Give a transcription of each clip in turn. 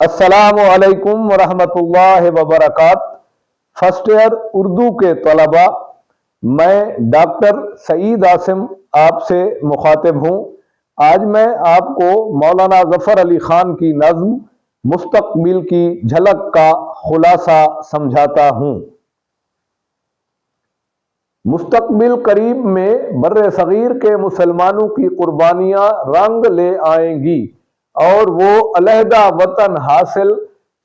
السلام علیکم ورحمۃ اللہ وبرکاتہ۔ فرسٹ ایئر اردو کے طلباء، میں ڈاکٹر سعید عاصم آپ سے مخاطب ہوں۔ آج میں آپ کو مولانا ظفر علی خان کی نظم مستقبل کی جھلک کا خلاصہ سمجھاتا ہوں۔ مستقبل قریب میں بر صغیر کے مسلمانوں کی قربانیاں رنگ لے آئیں گی اور وہ علیحدہ وطن حاصل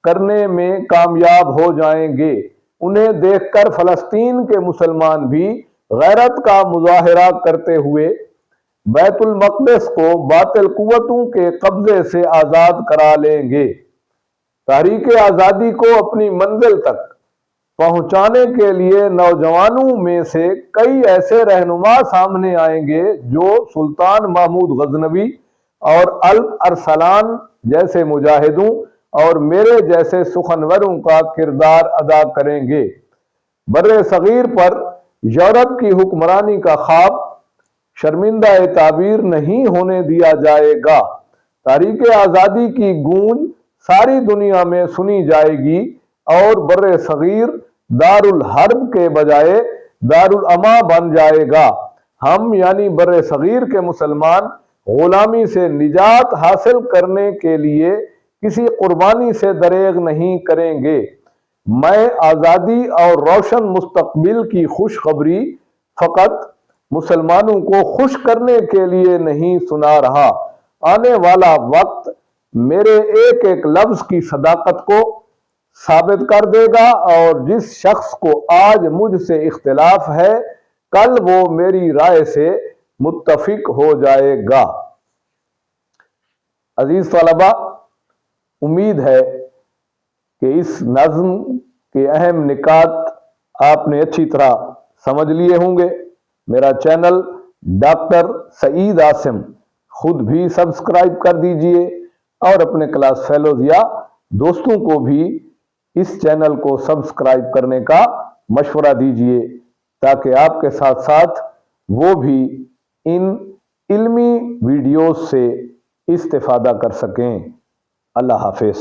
کرنے میں کامیاب ہو جائیں گے۔ انہیں دیکھ کر فلسطین کے مسلمان بھی غیرت کا مظاہرہ کرتے ہوئے بیت المقدس کو باطل قوتوں کے قبضے سے آزاد کرا لیں گے۔ تحریک آزادی کو اپنی منزل تک پہنچانے کے لیے نوجوانوں میں سے کئی ایسے رہنما سامنے آئیں گے جو سلطان محمود غزنوی اور الپ ارسلان جیسے مجاہدوں اور میرے جیسے سخنوروں کا کردار ادا کریں گے۔ بر صغیر پر یورپ کی حکمرانی کا خواب شرمندہ تعبیر نہیں ہونے دیا جائے گا۔ تحریک آزادی کی گونج ساری دنیا میں سنی جائے گی اور بر صغیر دارالحرب کے بجائے دارالامان بن جائے گا۔ ہم یعنی بر صغیر کے مسلمان غلامی سے نجات حاصل کرنے کے لیے کسی قربانی سے دریغ نہیں کریں گے۔ میں آزادی اور روشن مستقبل کی خوشخبری فقط مسلمانوں کو خوش کرنے کے لیے نہیں سنا رہا۔ آنے والا وقت میرے ایک ایک لفظ کی صداقت کو ثابت کر دے گا اور جس شخص کو آج مجھ سے اختلاف ہے کل وہ میری رائے سے متفق ہو جائے گا۔ عزیز طلباء، امید ہے کہ اس نظم کے اہم نکات آپ نے اچھی طرح سمجھ لیے ہوں گے۔ میرا چینل ڈاکٹر سعید عاصم خود بھی سبسکرائب کر دیجئے اور اپنے کلاس فیلوز یا دوستوں کو بھی اس چینل کو سبسکرائب کرنے کا مشورہ دیجئے تاکہ آپ کے ساتھ ساتھ وہ بھی ان علمی ویڈیوز سے استفادہ کر سکیں۔ اللہ حافظ۔